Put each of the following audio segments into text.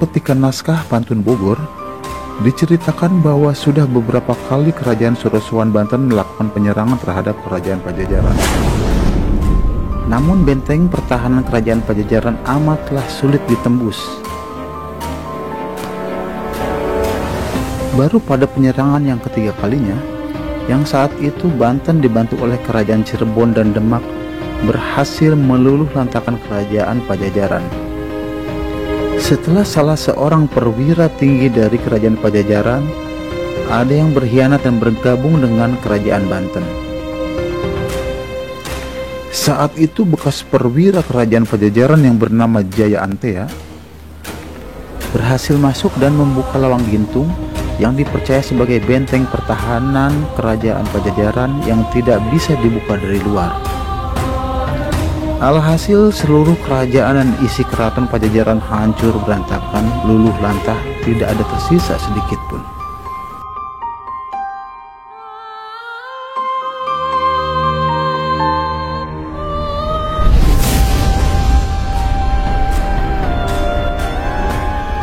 petikan naskah Pantun Bogor, diceritakan bahwa sudah beberapa kali kerajaan Surosowan Banten melakukan penyerangan terhadap kerajaan Pajajaran. Namun benteng pertahanan kerajaan Pajajaran amatlah sulit ditembus. Baru pada penyerangan yang ketiga kalinya, yang saat itu Banten dibantu oleh kerajaan Cirebon dan Demak, berhasil meluluh lantakan kerajaan Pajajaran. Setelah salah seorang perwira tinggi dari kerajaan Pajajaran ada yang berkhianat dan bergabung dengan kerajaan Banten. Saat itu bekas perwira kerajaan Pajajaran yang bernama Jaya Antea berhasil masuk dan membuka lawang gintung yang dipercaya sebagai benteng pertahanan kerajaan Pajajaran yang tidak bisa dibuka dari luar. Alhasil seluruh kerajaan dan isi keraton Pajajaran hancur berantakan, luluh lantah, tidak ada tersisa sedikit pun.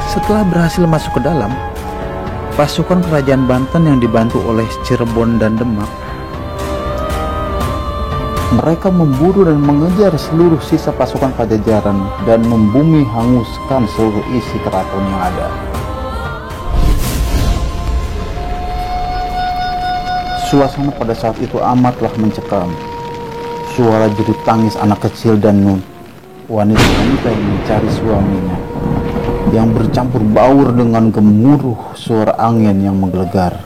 Setelah berhasil masuk ke dalam, pasukan kerajaan Banten yang dibantu oleh Cirebon dan Demak, mereka memburu dan mengejar seluruh sisa pasukan Pajajaran dan membumi hanguskan seluruh isi keraton yang ada. Suasana pada saat itu amatlah mencekam. Suara jerit tangis anak kecil dan wanita-wanita yang mencari suaminya, yang bercampur baur dengan gemuruh suara angin yang menggelegar,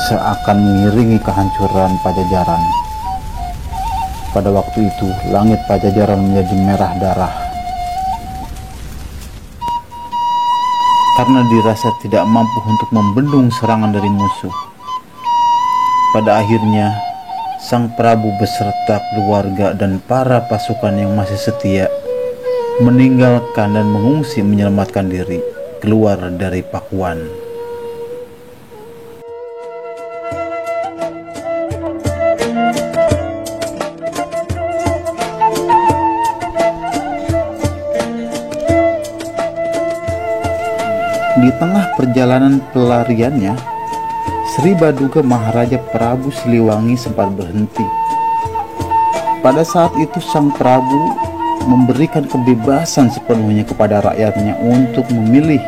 seakan mengiringi kehancuran Pajajaran. Pada waktu itu, langit Pajajaran menjadi merah darah. Karena dirasa tidak mampu untuk membendung serangan dari musuh. Pada akhirnya, Sang Prabu beserta keluarga dan para pasukan yang masih setia meninggalkan dan mengungsi menyelamatkan diri keluar dari Pakuan. Di tengah perjalanan pelariannya, Sri Baduga Maharaja Prabu Siliwangi sempat berhenti. Pada saat itu Sang Prabu memberikan kebebasan sepenuhnya kepada rakyatnya untuk memilih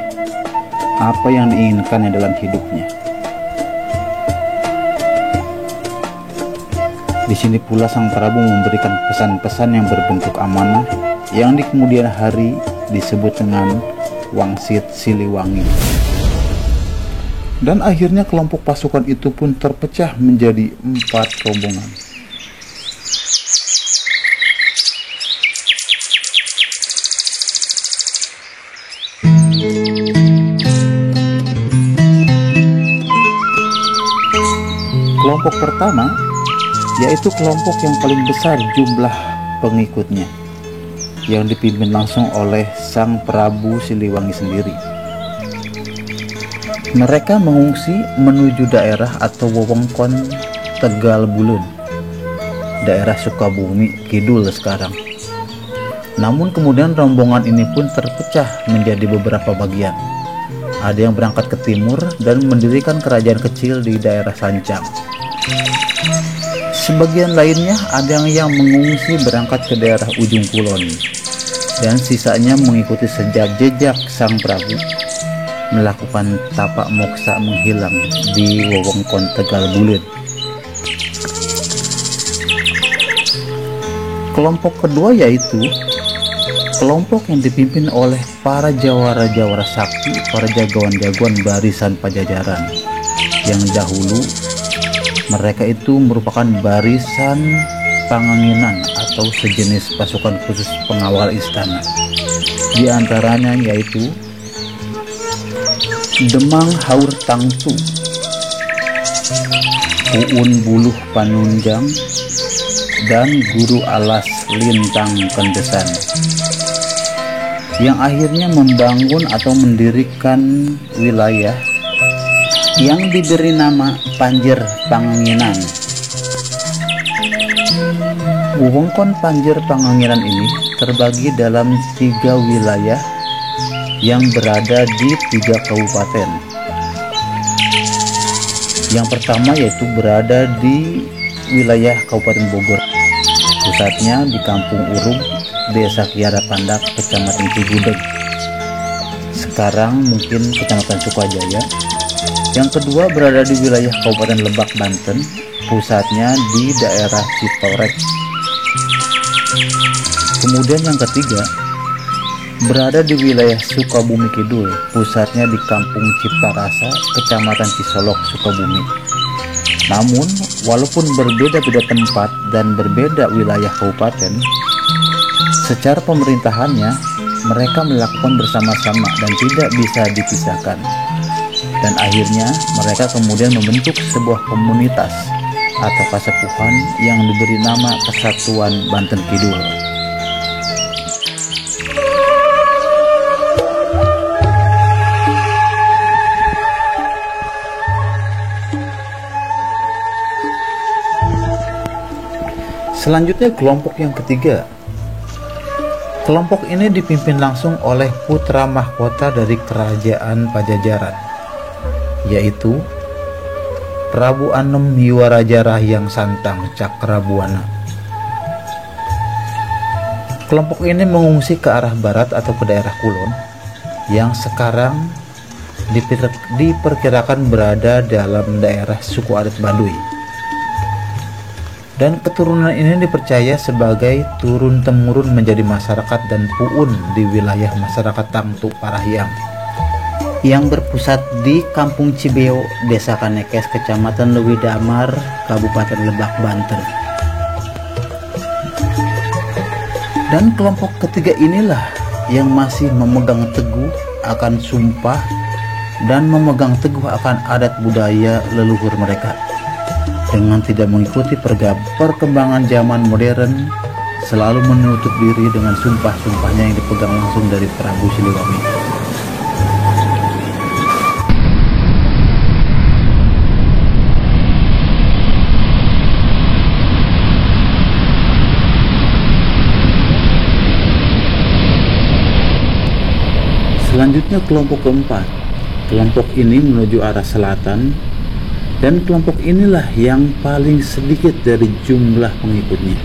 apa yang diinginkannya dalam hidupnya. Di sini pula Sang Prabu memberikan pesan-pesan yang berbentuk amanah yang di kemudian hari disebut dengan Wangsit Siliwangi. Dan akhirnya kelompok pasukan itu pun terpecah menjadi 4 rombongan. Kelompok pertama yaitu kelompok yang paling besar jumlah pengikutnya, yang dipimpin langsung oleh Sang Prabu Siliwangi sendiri. Mereka mengungsi menuju daerah atau wewengkon Tegal Buleun, daerah Sukabumi Kidul sekarang. Namun kemudian rombongan ini pun terpecah menjadi beberapa bagian. Ada yang berangkat ke timur dan mendirikan kerajaan kecil di daerah Sancang. Sebagian lainnya ada yang mengungsi berangkat ke daerah ujung kulon, dan sisanya mengikuti jejak Sang Prabu melakukan tapak moksa menghilang di wewengkon Tegal Buleun. Kelompok kedua yaitu kelompok yang dipimpin oleh para jawara-jawara sakti, para jagoan-jagoan barisan Pajajaran, yang dahulu mereka itu merupakan barisan Panganginan atau sejenis pasukan khusus pengawal istana. Di antaranya yaitu Demang Haur Tangtu, Uun Buluh Panunjang, dan Guru Alas Lintang Kendesan, yang akhirnya membangun atau mendirikan wilayah yang diberi nama Panjer Panganginan. Wewengkon Panjer Panganginan ini terbagi dalam 3 wilayah yang berada di 3 kabupaten. Yang pertama yaitu berada di wilayah Kabupaten Bogor, pusatnya di Kampung Urung, Desa Kiara Pandak, Kecamatan Cigudeg, sekarang mungkin Kecamatan Sukajaya. Yang kedua berada di wilayah Kabupaten Lebak, Banten, pusatnya di daerah Citorek. Kemudian yang ketiga berada di wilayah Sukabumi Kidul, pusatnya di Kampung Ciptarasa, Kecamatan Cisolok, Sukabumi. Namun, walaupun berbeda-beda tempat dan berbeda wilayah kabupaten, secara pemerintahannya mereka melakukan bersama-sama dan tidak bisa dipisahkan. Dan akhirnya mereka kemudian membentuk sebuah komunitas atau kasepuhan yang diberi nama Kesatuan Banten Kidul. Selanjutnya kelompok yang ketiga. Kelompok ini dipimpin langsung oleh putra mahkota dari Kerajaan Pajajaran, yaitu Prabu Anem Hiwaraja Rahyang Santang Cakrabuana. Kelompok ini mengungsi ke arah barat atau ke daerah Kulon, yang sekarang diperkirakan berada dalam daerah suku adat Baduy. Dan keturunan ini dipercaya sebagai turun-temurun menjadi masyarakat dan puun di wilayah masyarakat Tangtu Parahyang yang berpusat di Kampung Cibeo, Desa Kanekes, Kecamatan Lewi Damar, Kabupaten Lebak, Banten. Dan kelompok ketiga inilah yang masih memegang teguh akan sumpah dan memegang teguh akan adat budaya leluhur mereka, dengan tidak mengikuti perkembangan zaman modern, selalu menutup diri dengan sumpah-sumpahnya yang dipegang langsung dari Prabu Siliwangi. Selanjutnya kelompok keempat. Kelompok ini menuju arah selatan, dan kelompok inilah yang paling sedikit dari jumlah pengikutnya,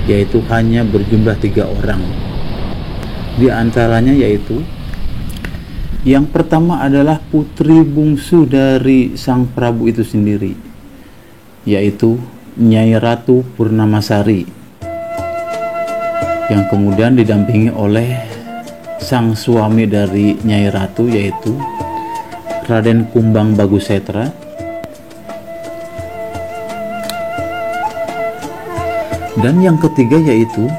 yaitu hanya berjumlah 3 orang. Di antaranya yaitu yang pertama adalah putri bungsu dari sang Prabu itu sendiri, yaitu Nyai Ratu Purnamasari, yang kemudian didampingi oleh sang suami dari Nyai Ratu, yaitu Raden Kumbang Bagusetra. Dan yang ketiga yaitu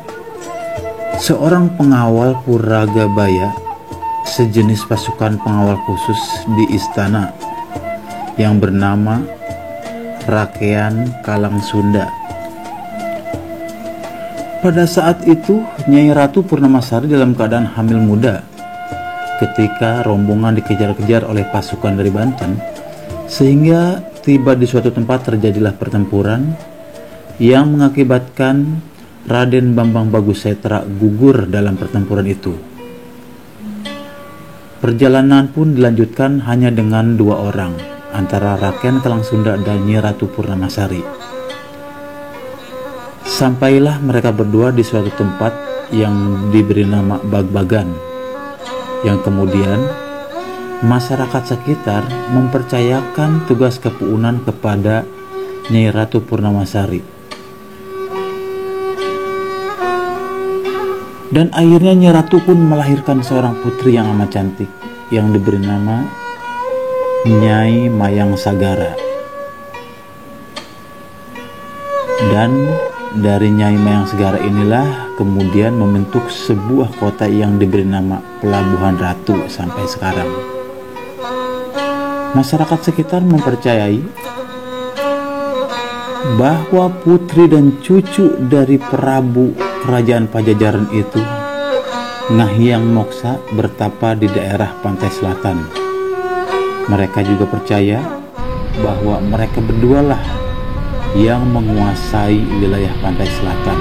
seorang pengawal Puragabaya, sejenis pasukan pengawal khusus di istana yang bernama Rakean Kalang Sunda. Pada saat itu Nyai Ratu Purnamasari dalam keadaan hamil muda ketika rombongan dikejar-kejar oleh pasukan dari Banten, sehingga tiba di suatu tempat terjadilah pertempuran yang mengakibatkan Raden Bambang Bagusetra gugur dalam pertempuran itu. Perjalanan pun dilanjutkan hanya dengan 2 orang, antara Raken Kalang Sunda dan Nyai Ratu Purnamasari. Sampailah mereka berdua di suatu tempat yang diberi nama Bagbagan, yang kemudian masyarakat sekitar mempercayakan tugas kepuunan kepada Nyai Ratu Purnamasari. Dan akhirnya Nyai Ratu pun melahirkan seorang putri yang amat cantik yang diberi nama Nyai Mayang Sagara. Dan dari Nyai Mayang Sagara inilah kemudian membentuk sebuah kota yang diberi nama Pelabuhan Ratu sampai sekarang. Masyarakat sekitar mempercayai bahwa putri dan cucu dari Prabu Kerajaan Pajajaran itu, Ngahyang Moksa, bertapa di daerah pantai selatan. Mereka juga percaya bahwa mereka berdualah yang menguasai wilayah pantai selatan.